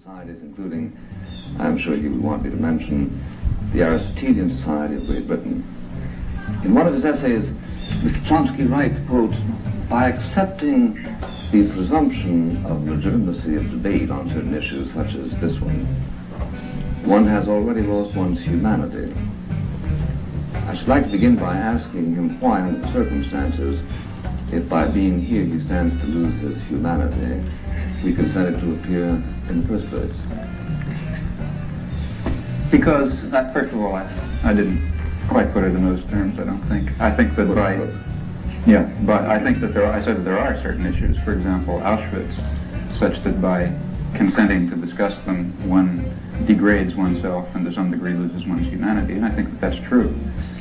societies, including, I'm sure you would want me to mention, the Aristotelian Society of Great Britain. In one of his essays, Mr. Chomsky writes, quote, "By accepting the presumption of legitimacy of debate on certain issues such as this one has already lost one's humanity." I should like to begin by asking him why, under the circumstances, if by being here he stands to lose his humanity, we consented to appear in the first place. Because, first of all, I didn't quite put it in those terms, I don't think. I think that I think that I said that there are certain issues, for example, Auschwitz, such that by consenting to discuss them, one degrades oneself and to some degree loses one's humanity, and I think that that's true.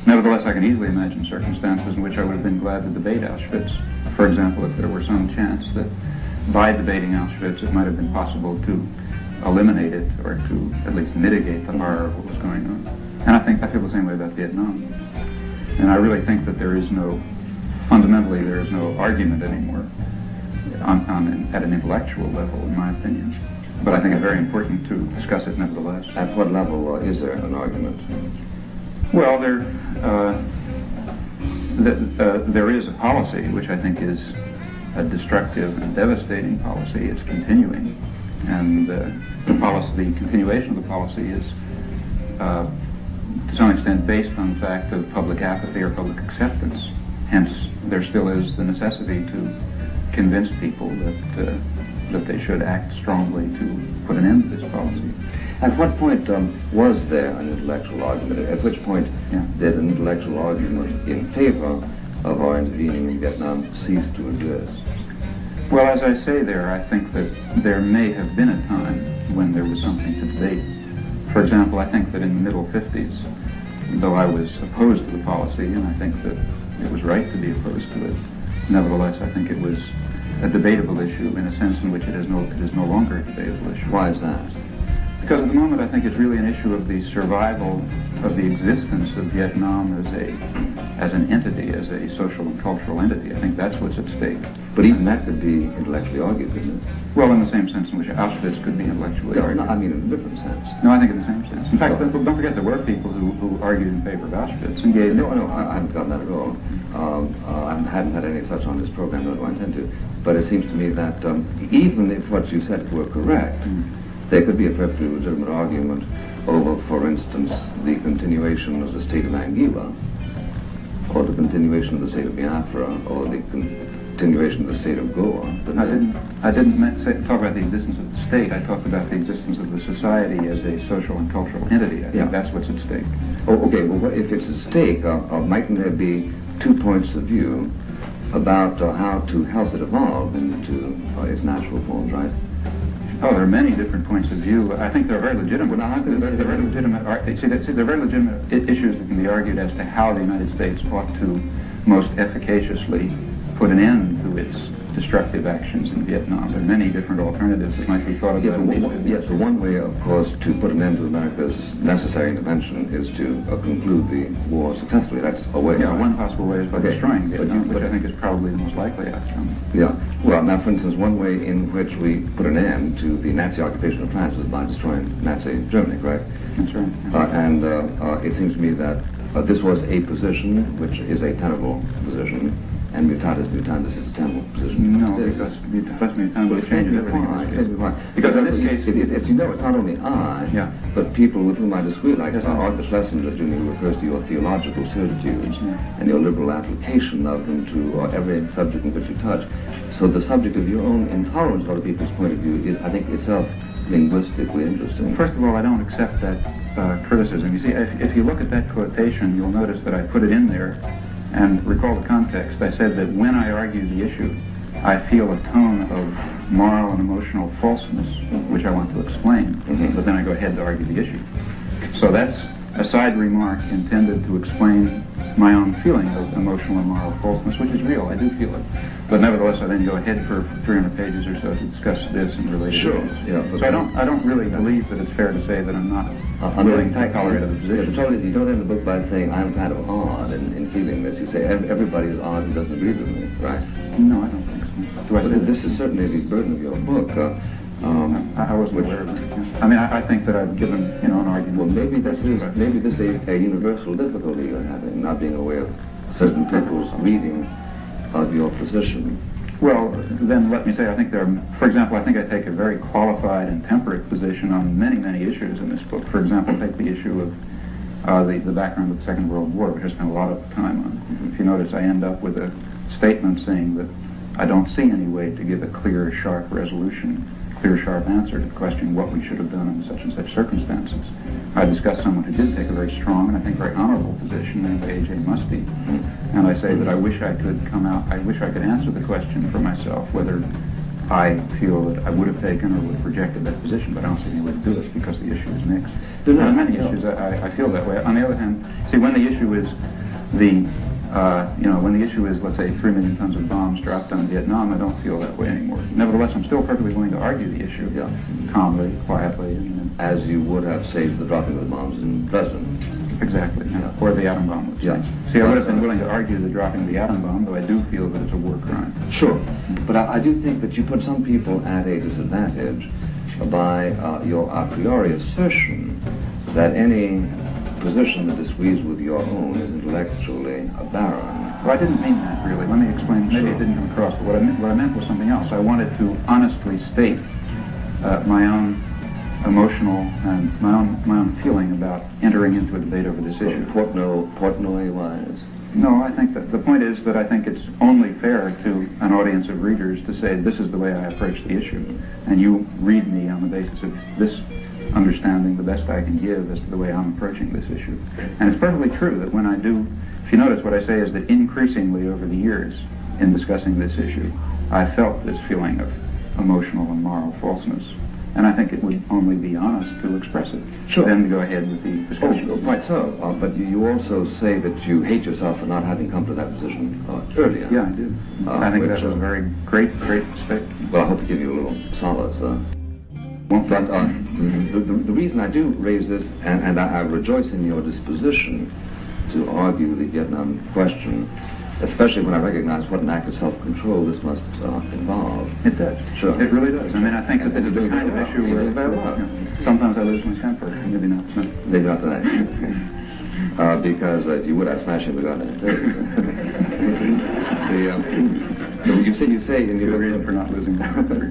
Nevertheless, I can easily imagine circumstances in which I would have been glad to debate Auschwitz. For example, if there were some chance that by debating Auschwitz it might have been possible to eliminate it or to at least mitigate the horror of what was going on. And I feel the same way about Vietnam. And I really think that fundamentally there is no argument anymore at an intellectual level, in my opinion. But I think it's very important to discuss it nevertheless. At what level is there an argument? Well, there is a policy which I think is a destructive and devastating policy. It's continuing, and the continuation of the policy is to some extent based on the fact of public apathy or public acceptance. Hence, there still is the necessity to convince people that they should act strongly to put an end to this policy. At what point was there an intellectual argument? At which point did an intellectual argument in favor of our intervening in Vietnam cease to exist? Well, as I say there, I think that there may have been a time when there was something to debate. For example, I think that in the middle 50s, though I was opposed to the policy, and I think that it was right to be opposed to it, nevertheless, I think it was a debatable issue in a sense in which it is no longer a debatable issue. Why is that? Because at the moment I think it's really an issue of the survival of the existence of Vietnam as an entity, as a social and cultural entity. I think that's what's at stake. But even that could be intellectually argued, couldn't it? Well, in the same sense in which Auschwitz could be intellectually argued. No, I mean in a different sense. No, I think in the same sense. In fact, don't forget there were people who argued in favor of Auschwitz. No, I haven't gotten that at all. I hadn't had any such on this program, nor do I intend to. But it seems to me that even if what you said were correct, there could be a perfectly legitimate argument over, for instance, the continuation of the state of Anguilla, or the continuation of the state of Biafra, or the continuation of the state of Goa. I didn't talk about the existence of the state. I talked about the existence of the society as a social and cultural entity. I think that's what's at stake. Oh, okay. Well, if it's at stake, mightn't there be two points of view about how to help it evolve into its natural forms, right? Oh, there are many different points of view. I think they're very legitimate. They're very legitimate issues that can be argued as to how the United States ought to most efficaciously put an end to its destructive actions in Vietnam. There are many different alternatives that might be thought about. Yes, but one way, of course, to put an end to America's necessary intervention is to conclude the war successfully. That's a way. Yeah, one possible way is by destroying Vietnam, which I think is probably the most likely outcome. Yeah. Well, now, for instance, one way in which we put an end to the Nazi occupation of France was by destroying Nazi Germany, correct? That's right. And it seems to me that this was a position which is a tenable position. And mutatis mutandis is a tenable position. No, because mutatis mutandis changes everything. Because in this case, as you know, it's not only I, but people with whom I disagree, like Arthur Schlesinger Jr., who refers to your theological certitudes and your liberal application of them to every subject in which you touch. So the subject of your own intolerance of other people's point of view is, I think, itself linguistically interesting. First of all, I don't accept that criticism. You see, if you look at that quotation, you'll notice that I put it in there. And recall the context. I said that when I argue the issue, I feel a tone of moral and emotional falseness, which I want to explain, but then I go ahead to argue the issue. So that's a side remark intended to explain my own feeling of emotional and moral falseness, which is real. I do feel it. But nevertheless, I then go ahead for 300 pages or so to discuss this and related issues. Yeah, so I don't really believe that it's fair to say that I'm not willing to tolerate other positions. You don't end the book by saying, I'm kind of odd in feeling this. You say, everybody's odd who doesn't agree with me, right? No, I don't think so. But this is certainly the burden of your book. I wasn't aware of it. Yeah. I mean, I think that I've given, an argument. Well, maybe this is a universal difficulty you're having, not being aware of certain people's reading of your position. Well, then let me say, I think for example, I think I take a very qualified and temperate position on many, many issues in this book. For example, take the issue of the background of the Second World War, which I spent a lot of time on. Mm-hmm. If you notice, I end up with a statement saying that I don't see any way to give a clear, sharp resolution, clear, sharp answer to the question what we should have done in such and such circumstances. I discuss someone who did take a very strong and I think very honorable position named A.J. Musty. And I say that I wish I could answer the question for myself whether I feel that I would have taken or would have rejected that position, but I don't see any way to do it because the issue is mixed. On many issues, I feel that way. On the other hand, see, when the issue is when the issue is, let's say, 3 million tons of bombs dropped on Vietnam, I don't feel that way anymore. Nevertheless, I'm still perfectly willing to argue the issue calmly, quietly. As you would have saved the dropping of the bombs in Dresden. Exactly, or the atom bomb. Yeah. See, I would have been willing to argue the dropping of the atom bomb, though I do feel that it's a war crime. Sure. But I do think that you put some people at a disadvantage by your a priori assertion that any position that disagrees with your own is intellectually barren. Well, I didn't mean that, really. Let me explain. Maybe it didn't come across, but what I meant was something else. I wanted to honestly state my own emotional and my own feeling about entering into a debate over this issue. Portnoy wise. No, I think that the point is that I think it's only fair to an audience of readers to say this is the way I approach the issue, and you read me on the basis of this understanding the best I can give as to the way I'm approaching this issue. And it's perfectly true that when I do, if you notice what I say is that increasingly over the years in discussing this issue, I felt this feeling of emotional and moral falseness. And I think it would only be honest to express it. Sure. Then go ahead with the discussion. Oh, quite so. But you also say that you hate yourself for not having come to that position earlier. Yeah, I do. I think that was a very great mistake. Well, I hope to give you a little solace. But the reason I do raise this, and I rejoice in your disposition to argue the Vietnam question, especially when I recognize what an act of self-control this must involve. It does. Sure. It really does. I mean, I think that this is the kind of issue where sometimes I lose my temper. Maybe not tonight. Maybe not tonight. Because if you would, I'd smash you in the goddamn You say in your reason for not losing my temper.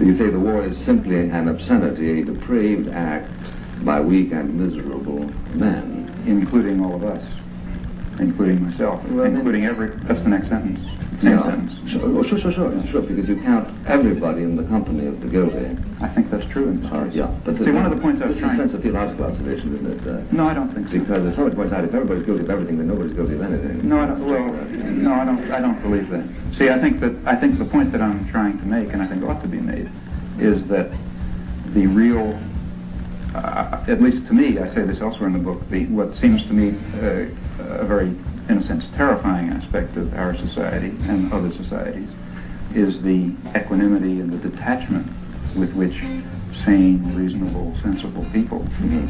You say the war is simply an obscenity, a depraved act by weak and miserable men. Including all of us. Including myself. Well, including that's the next sentence. Same sentence. Sure, because you count everybody in the company of the guilty. I think that's true. Yeah. But see, one of the points I was trying... This is a sense of theological observation, isn't it? No, I don't think so. Because as somebody points out, if everybody's guilty of everything, then nobody's guilty of anything. No, I don't. Well, no, I don't believe that. See, I think the point that I'm trying to make, and I think ought to be made, is that the real, at least to me, I say this elsewhere in the book, what seems to me a very, in a sense, terrifying aspect of our society and other societies is the equanimity and the detachment with which sane, reasonable, sensible people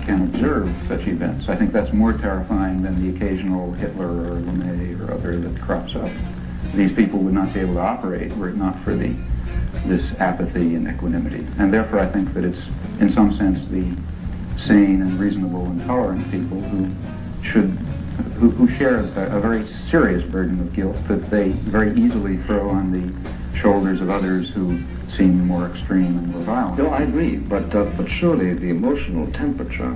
can observe such events. I think that's more terrifying than the occasional Hitler or LeMay or other that crops up. These people would not be able to operate were it not for this apathy and equanimity. And therefore I think that it's, in some sense, the sane and reasonable and tolerant people who share a very serious burden of guilt that they very easily throw on the shoulders of others who seem more extreme and more violent. No, I agree, but surely the emotional temperature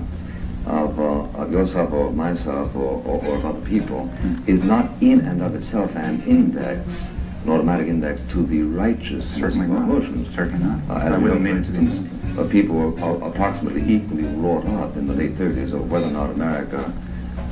of yourself or myself or of other people is not in and of itself an index, an automatic index to the righteous emotions. Certainly not. As I wouldn't mean it to be. People were approximately equally wrought up in the late 30s over whether or not America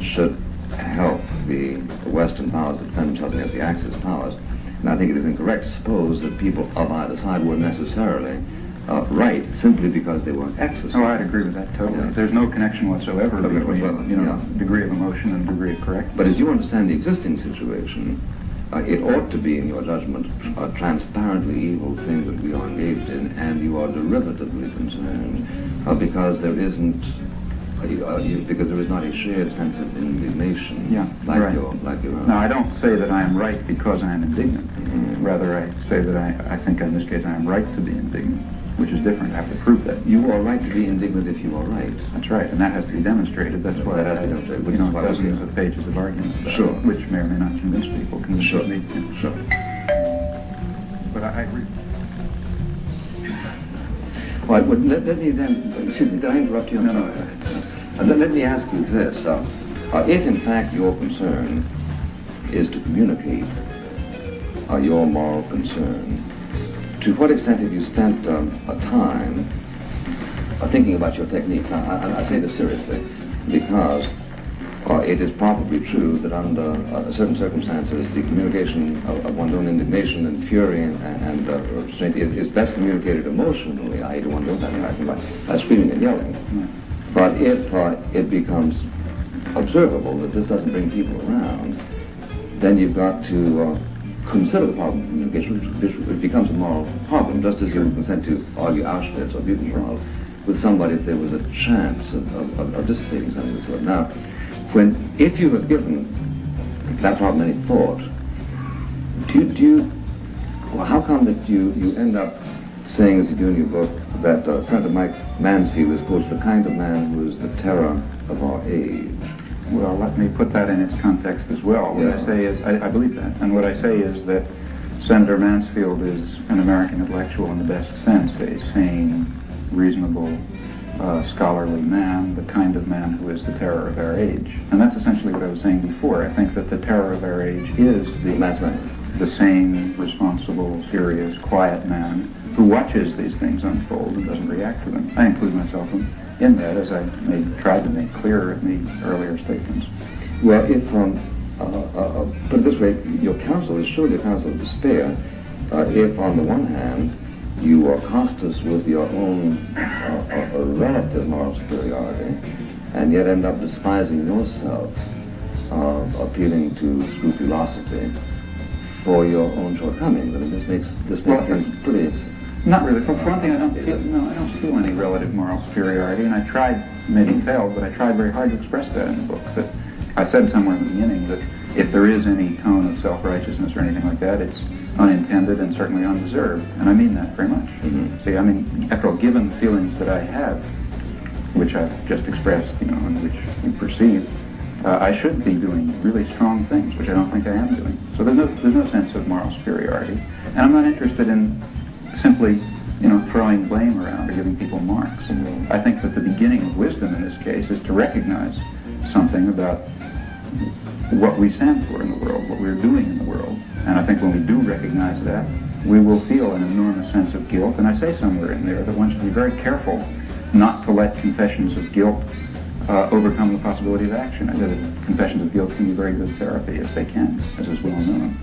should help the Western powers to defend themselves against the Axis powers. And I think it is incorrect to suppose that people of either side were necessarily right simply because they weren't exercised. Oh, I'd agree with that totally. Yeah. There's no connection whatsoever between degree of emotion and degree of correctness. But as you understand the existing situation, it ought to be, in your judgment, a transparently evil thing that we are engaged in, and you are derivatively concerned because there isn't. Because there is not a shared sense of indignation like your own. No, I don't say that I am right because I am indignant. Rather, I say that I think in this case I am right to be indignant. which is different. I have to prove that. You are right to be indignant if you are right. That's right, and that has to be demonstrated. That's why That has to be demonstrated, which you know, is why we're dozens here. of pages of arguments about Sure. it, which may or may not convince people. Sure. Me. Sure. But I agree. Well, let me then, excuse me, did I interrupt you? No. Let me ask you this. If in fact your concern is to communicate your moral concern, to what extent have you spent a time thinking about your techniques? I say this seriously because it is probably true that under certain circumstances the communication of one's own indignation and fury and restraint is best communicated emotionally, i.e. to one's own satisfaction by screaming and yelling. But if it becomes observable that this doesn't bring people around, then you've got to consider the problem of communication, which becomes a moral problem, just as you would consent to argue Auschwitz or Buchenwald with somebody if there was a chance of dissipating something of the sort. Now, if you have given that problem any thought, how come that you end up saying, as you do in your book, that Senator Mike Mansfield is, quote, the kind of man who is the terror of our age? Well, let me put that in its context as well. What I say is, I believe that, and what I say is that Senator Mansfield is an American intellectual in the best sense, a sane, reasonable, scholarly man, the kind of man who is the terror of our age. And that's essentially what I was saying before. I think that the terror of our age is the sane, responsible, serious, quiet man who watches these things unfold and doesn't react to them. I include myself in that, as I tried to make clearer in the earlier statements. Well, if, put it this way, your counsel is surely a counsel of despair if, on the one hand, you accost us with your own relative moral superiority, and yet end up despising yourself, appealing to scrupulosity for your own shortcomings. I mean, this makes things pretty. Not really. For one thing, I don't feel any relative moral superiority, and I tried, maybe failed, but I tried very hard to express that in the book. That I said somewhere in the beginning that if there is any tone of self-righteousness or anything like that, it's unintended and certainly undeserved, and I mean that very much. Mm-hmm. See, I mean, after all, given the feelings that I have, which I've just expressed, and which you perceive, I should be doing really strong things, which I don't think I am doing. So there's no sense of moral superiority, and I'm not interested in simply, throwing blame around or giving people marks. Mm-hmm. I think that the beginning of wisdom in this case is to recognize something about what we stand for in the world, what we're doing in the world. And I think when we do recognize that, we will feel an enormous sense of guilt. And I say somewhere in there that one should be very careful not to let confessions of guilt overcome the possibility of action. I know that confessions of guilt can be very good therapy, as they can, as is well known.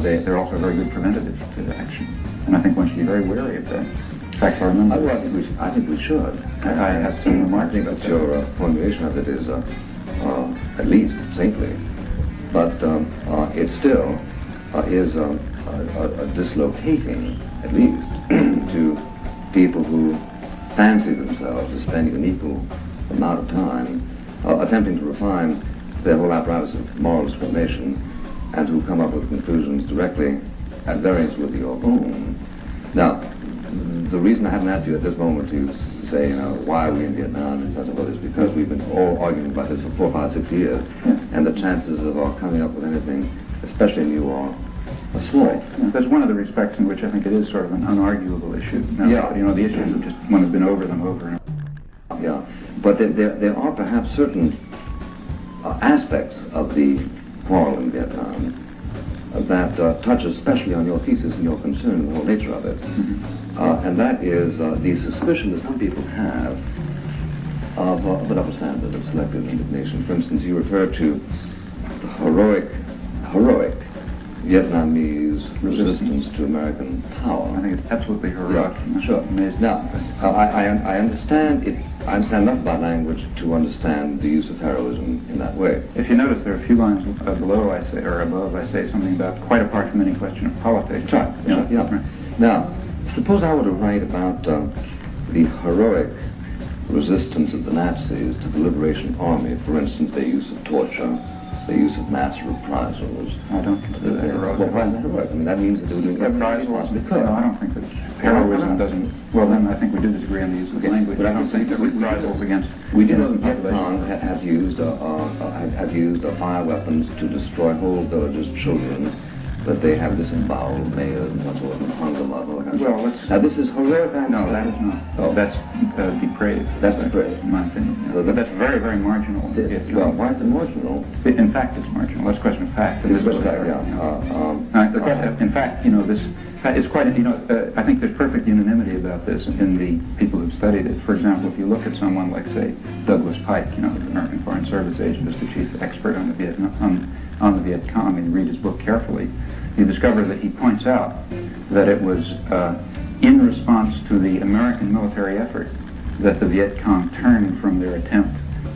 They're also very good preventative to action. And I think one should be very wary of that. In fact, I remember... I think we should. I have some remarks. I think that your formulation of it is at least saintly. But it still is a dislocating, at least, to people who fancy themselves as spending an equal amount of time attempting to refine their whole apparatus of moral discrimination and who come up with conclusions directly at variance with your own. Now, the reason I haven't asked you at this moment to say, why are we in Vietnam and such about is because we've been all arguing about this for 4, 5, 6 years, and the chances of our coming up with anything, especially new, are small. Yeah. There's one of the respects in which I think it is sort of an unarguable issue. Now, the issues have just, one has been over them over and over. Yeah, but there are perhaps certain aspects of the quarrel in Vietnam that touch especially on your thesis and your concern and the whole nature of it. Mm-hmm. And that is the suspicion that some people have of a double standard of selective indignation. For instance, you refer to the heroic Vietnamese resistance to American power. I think it's absolutely heroic. Yeah, sure. Now, I understand it. I understand enough about language to understand the use of heroism in that way. If you notice, there are a few lines below I say, or above, I say something about quite apart from any question of politics. Right. Yeah. Right. Now, suppose I were to write about the heroic resistance of the Nazis to the Liberation Army, for instance, their use of torture, the use of mass reprisals. I don't consider that heroic. Well, why is that heroic? I mean, that means that they were doing everything Reprisals? they could. No, I don't think that heroism doesn't. Well, then I think we do disagree on the use of language. But I don't think that reprisals against. We do know that innocent Viet Cong have used fire weapons to destroy whole villages, children, that they have disemboweled mayors and so forth and hung them up and all that kind of stuff. Now this is heroic. No, that is not. Oh. That's depraved. That's depraved. In my opinion. So But that's very, very marginal. Well, why is it marginal? In fact, it's marginal. That's a question of fact. It's a question of fact, yeah. The question, in fact, this is quite, I think there's perfect unanimity about this in the people who've studied it. For example, if you look at someone like, say, Douglas Pike, the American Foreign Service agent, is the chief expert on the Viet Cong, and you read his book carefully, you discover that he points out that it was in response to the American military effort that the Viet Cong turned from their attempt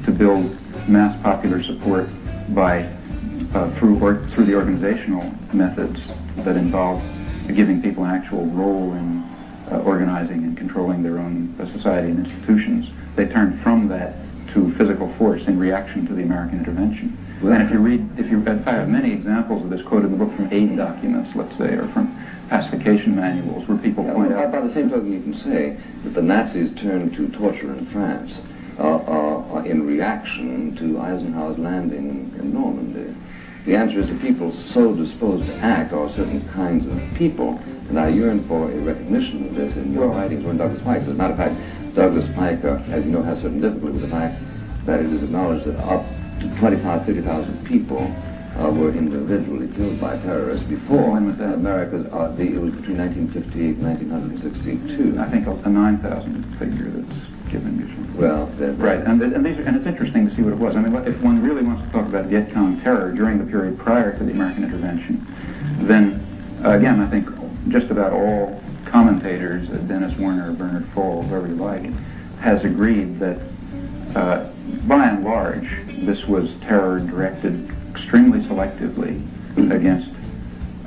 to build mass popular support by through the organizational methods that involve giving people an actual role in organizing and controlling their own society and institutions. They turned from that to physical force in reaction to the American intervention. Well, and I have many examples of this quoted in the book from aid documents, let's say, or from pacification manuals where people point out. By the same token, you can say that the Nazis turned to torture in France in reaction to Eisenhower's landing in Normandy. The answer is that people so disposed to act are certain kinds of people, and I yearn for a recognition of this in your writings or in Douglas Pike's. As a matter of fact, Douglas Pike, as you know, has certain difficulty with the fact that it is acknowledged that up to 25,000, 30,000 people were individually killed by terrorists before. When was that? America, it was between 1958 and 1962. I think a 9,000 is the figure that's given usually. Well, right, and it's interesting to see what it was. I mean, if one really wants to talk about Viet Cong terror during the period prior to the American intervention, then again, I think just about all commentators, Dennis Warner, Bernard Fall, whoever you like, has agreed that by and large, this was terror directed extremely selectively against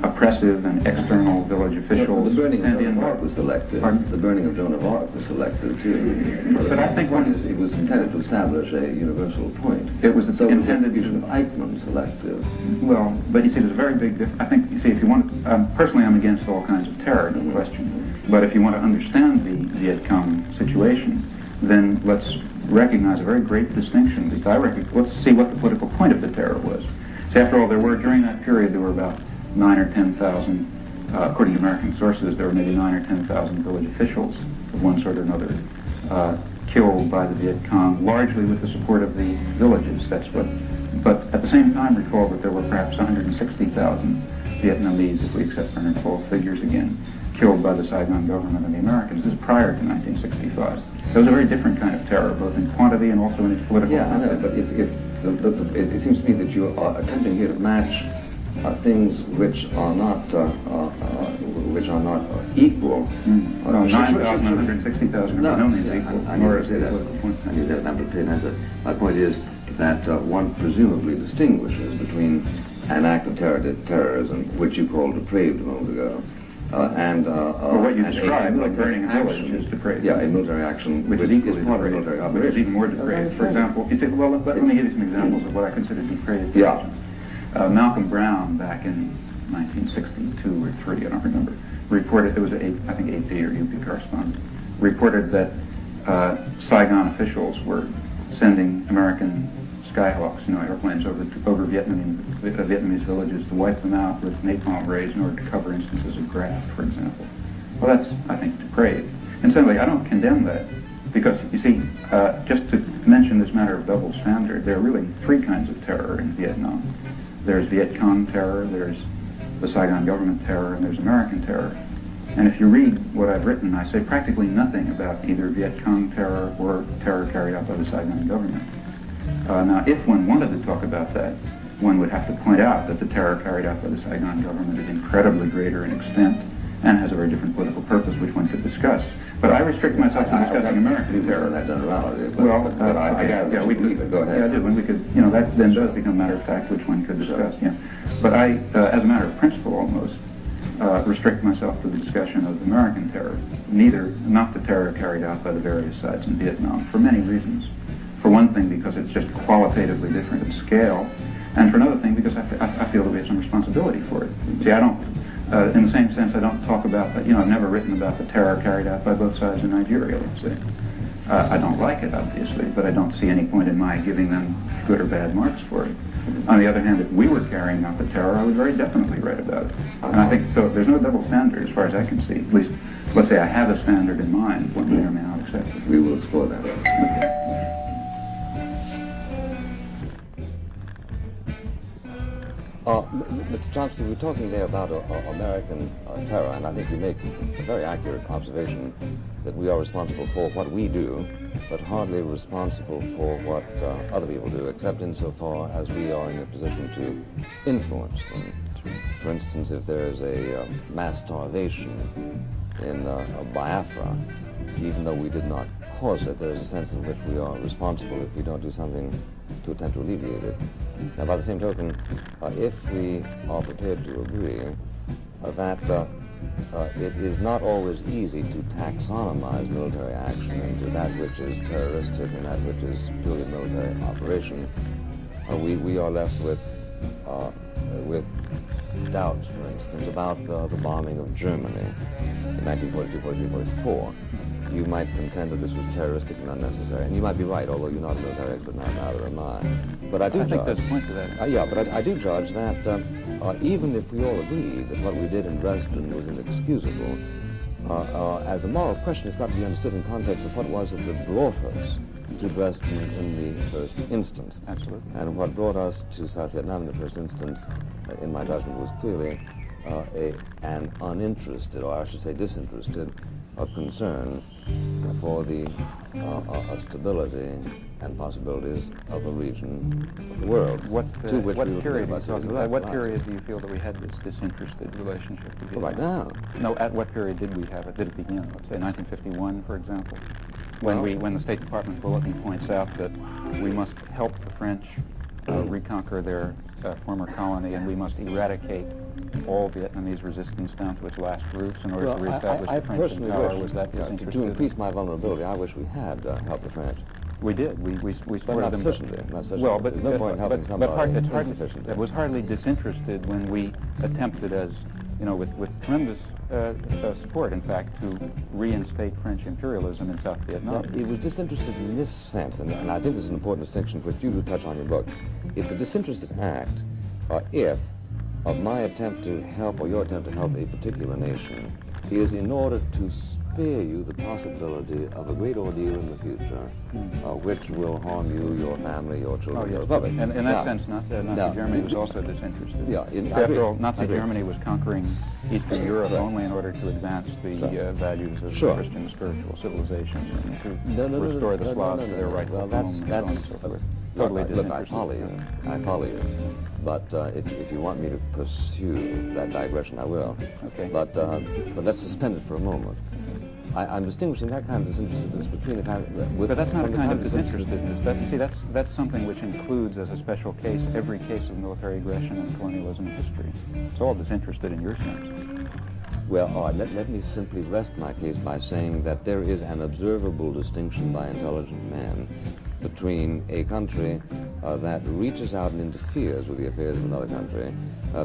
oppressive and external village officials. The burning of Joan of Arc was selective. Pardon? The burning of Joan of Arc was selective too. But I think it was intended to establish a universal point. It was so intended the execution of Eichmann selective. Well, but you see, there's a very big difference. I think, you see, if you want to, personally I'm against all kinds of terror, no question. But if you want to understand the Viet Cong situation, then let's recognize a very great distinction. Let's see what the political point of the terror was. See, after all, during that period, there were about 9 or 10,000, according to American sources, there were maybe 9 or 10,000 village officials of one sort or another killed by the Viet Cong, largely with the support of the villages. But at the same time, recall that there were perhaps 160,000 Vietnamese, if we accept Bernard Fall's figures again, killed by the Saigon government and the Americans. This is prior to 1965. It was a very different kind of terror, both in quantity and also in its political. Yeah, I know, but it seems to me that you are attempting here to match things which are not equal. No, 9,000, 160,000 no, are no means equal. I need to say that. I need that number to answer. My point is that one presumably distinguishes between an act of terrorism, which you called depraved a moment ago, and what you described, like burning a village, is depraved. Yeah, a military action, which is equally part of depraved, military which is operation. even more depraved. For example, you say, well, let me give you some examples of what I consider depraved. Yeah. Malcolm Brown, back in 1962 or 3, I don't remember, reported, it was, I think, AP or UP correspondent, reported that Saigon officials were sending American Skyhawks, airplanes over Vietnamese villages to wipe them out with napalm rays in order to cover instances of graft, for example. Well, that's, I think, depraved. Incidentally, I don't condemn that, because, you see, just to mention this matter of double standard, there are really 3 kinds of terror in Vietnam. There's Viet Cong terror, there's the Saigon government terror, and there's American terror. And if you read what I've written, I say practically nothing about either Viet Cong terror or terror carried out by the Saigon government. Now, if one wanted to talk about that, one would have to point out that the terror carried out by the Saigon government is incredibly greater in extent and has a very different political purpose, which one could discuss. But I restrict myself to discussing American terror. That generality. But I gather that we you believe it. Go ahead. Yeah, I do. When we could, that then does become a matter of fact, which one could discuss. Yeah. But I, as a matter of principle, almost restrict myself to the discussion of American terror. Not the terror carried out by the various sides in Vietnam, for many reasons. For one thing, because it's just qualitatively different in scale, And for another thing, because I feel that we have some responsibility for it. See, I don't, in the same sense, I don't talk about, I've never written about the terror carried out by both sides in Nigeria, let's say. I don't like it, obviously, but I don't see any point in my giving them good or bad marks for it. On the other hand, if we were carrying out the terror, I would very definitely write about it. And I think, so there's no double standard as far as I can see. At least, let's say I have a standard in mind, one may or may not accept it. We will explore that. Okay. Mr. Chomsky, we were talking there about American terror, and I think you make a very accurate observation that we are responsible for what we do, but hardly responsible for what other people do, except insofar as we are in a position to influence them. For instance, if there is a mass starvation in Biafra, even though we did not cause it, there is a sense in which we are responsible if we don't do something to attempt to alleviate it. Now, by the same token, if we are prepared to agree that it is not always easy to taxonomize military action into that which is terroristic and that which is purely military operation, we are left with doubts, for instance, about the bombing of Germany in 1942, 43, 44. You might contend that this was terroristic and unnecessary, and you might be right, although you're not a military expert, neither am I. But I think there's a point to that. Yeah, but I do judge that even if we all agree that what we did in Dresden was inexcusable, as a moral question, it's got to be understood in context of what was it that brought us to Dresden in the first instance. Absolutely. And what brought us to South Vietnam in the first instance, in my judgment, was clearly an uninterested, or I should say disinterested, concern for the stability and possibilities of a region of the world. What period do you feel that we had this disinterested relationship to Vietnam? Right now. No, at what period did we have it? Did it begin? Let's say 1951, for example, when the State Department bulletin points out that we must help the French reconquer their former colony, and we must eradicate all Vietnamese resistance down to its last roots in order to reestablish the French in power. Was that disinterested? To increase my vulnerability, I wish we had helped the French. We did. We But supported not them. sufficiently. Well, but there's no point in helping somebody insufficiently. It was hardly disinterested when we attempted, as with tremendous support, in fact, to reinstate French imperialism in South Vietnam. Well, it was disinterested in this sense, and I think this is an important distinction which you do touch on in your book. It's a disinterested act if my attempt to help, or your attempt to help a particular nation, is in order to spare you the possibility of a great ordeal in the future, which will harm you, your family, your children, your public. And in that sense, Nazi Germany was also disinterested. Yeah, After all, Nazi Germany was conquering Eastern Europe only in order to advance the values of Christian spiritual civilization and to restore the Slavs to their rightful home and so on and so forth. Totally disinterested. I follow you. But if you want me to pursue that digression, I will. Okay. But let's suspend it for a moment. I'm distinguishing that kind of disinterestedness between the kind of... But that's not a kind of disinterestedness. See, that's something which includes, as a special case, every case of military aggression and colonialism in history. It's all disinterested in your sense. Well, all right, let me simply rest my case by saying that there is an observable distinction by intelligent men between a country that reaches out and interferes with the affairs of another country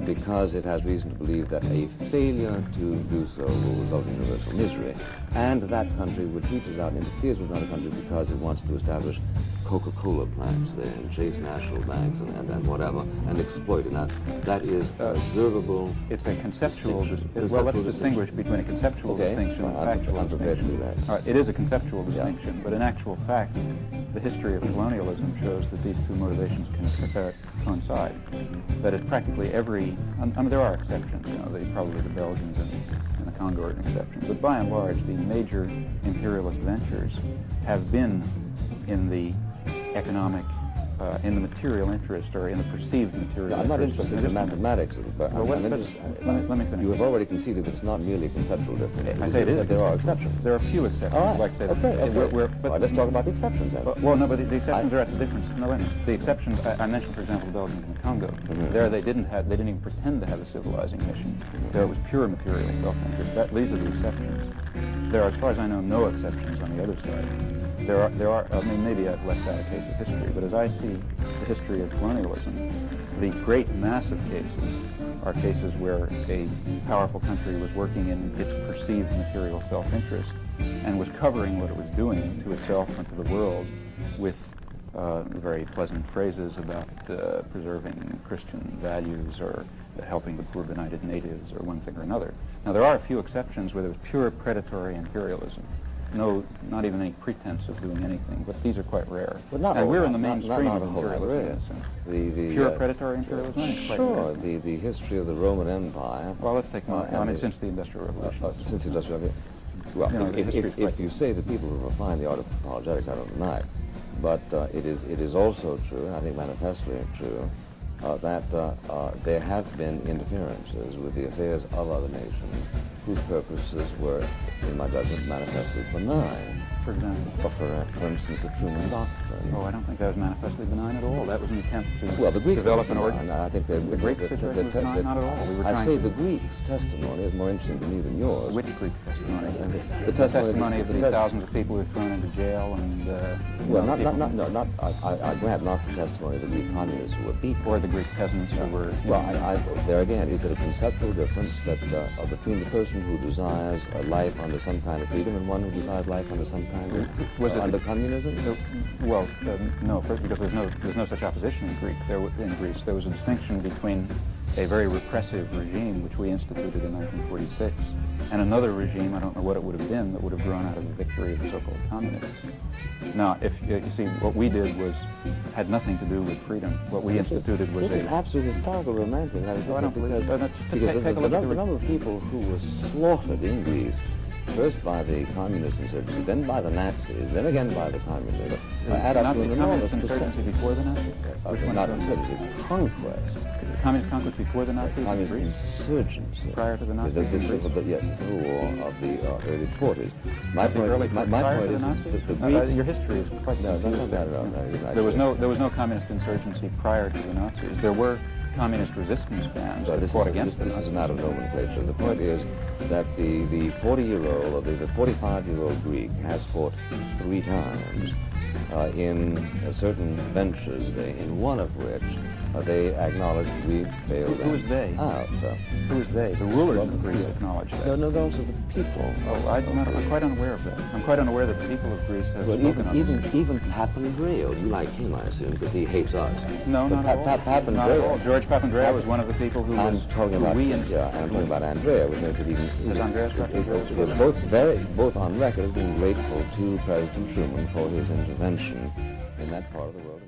because it has reason to believe that a failure to do so will result in universal misery, and that country which reaches out and interferes with another country because it wants to establish Coca-Cola plants there and chase national banks and whatever and exploit it. Now, that is observable. It's a conceptual. Well, let's distinguish between a conceptual distinction and a factual distinction. All right, it is a conceptual distinction, but in actual fact, the history of colonialism shows that these two motivations can coincide. That is, practically every. I mean, there are exceptions. Probably the Belgians and the Congo are an exception, but by and large, the major imperialist ventures have been in the economic, in the material interest, or in the perceived material interest. I'm not interested in the mathematics, but let me finish. You have already conceded that it's not merely a conceptual difference. I say it is. There are exceptions. There are a few exceptions. All right. Like say But let's talk about the exceptions then. Well, no, but the exceptions are at the difference. No, wait a minute. The exceptions, I mentioned, for example, the Belgians and the Congo. There they didn't even pretend to have a civilizing mission. There was pure material self-interest. These are the exceptions. There are, as far as I know, no exceptions on the other side. There are. I mean, maybe I've left out a case of history, but as I see the history of colonialism, the great massive cases are cases where a powerful country was working in its perceived material self-interest and was covering what it was doing to itself and to the world with very pleasant phrases about preserving Christian values or helping the poor benighted natives or one thing or another. Now, there are a few exceptions where there was pure predatory imperialism. No, not even any pretense of doing anything, but these are quite rare. But not and all, we're in the not mainstream a of whole lot imperialism. rare. Pure predatory imperialism is quite Sure, rare. the history of the Roman Empire. Well, let's take since the Industrial Revolution. Since the Industrial Revolution. Well, You know, the history is quite if you say that people have refined the art of apologetics, I don't deny it. But it is also true, and I think manifestly true, that there have been interferences with the affairs of other nations whose purposes were, in my judgment, manifestly benign. For example. For instance, the Truman Doctrine. Oh, I don't think that was manifestly benign at all. That was an attempt to Well, the Greeks develop an order. I think the Greek situation was benign, not at all. We were I trying say to- the Greeks' testimony is more interesting to me than yours. Which Greek testimony? The testimony of the thousands of people who were thrown into jail and... Well, people- I grant not the testimony of the Greek communists who were beaten. Or the Greek peasants who were... Well, there again, is it a conceptual difference that between the person who desires a life under some kind of freedom and one who desires life under some kind of under communism? Well, no, first because there's no such opposition in Greece. There was a distinction between a very repressive regime which we instituted in 1946 and another regime, I don't know what it would have been, that would have grown out of the victory of the so-called communists. Now, if you see, what we did had nothing to do with freedom. What we instituted was This is a... absolute historical romancing. I don't believe it. Because Take a look at the number of people who were slaughtered in Greece, first by the communist insurgency, then by the Nazis, then again by the communists, add up to an enormous Communist insurgency before the Nazis? Which one not is it? insurgency, conquest. Communist conquest before the Nazis in Communist Greece? insurgency. Prior to the Nazis in Greece? Yes, the Civil War of the early 40s. My The early point prior to the is Nazis? that the Greeks... Your history is quite No, confused. no. There was no communist insurgency prior to the Nazis. There were communist resistance bands that fought against the This Nazis. is a matter of nomenclature. The point is that the 40-year-old or the 45-year-old Greek has fought 3 times in certain ventures, in one of which they acknowledged we failed Who was they? out. Who was they? The rulers of Greece acknowledged that. No, those are the people. Oh, I'm quite unaware of that. I'm quite unaware that the people of Greece have Well, spoken of it. even Papandreou, you like him, I assume, because he hates us. No, But not at all. Papandreou. Not at all. George Papandreou was one of the people who I'm was... talking about who I'm talking about Andrea, which makes it even. Is Andreas Papandreou They're both on record as being grateful to President Truman for his intervention in that part of the world.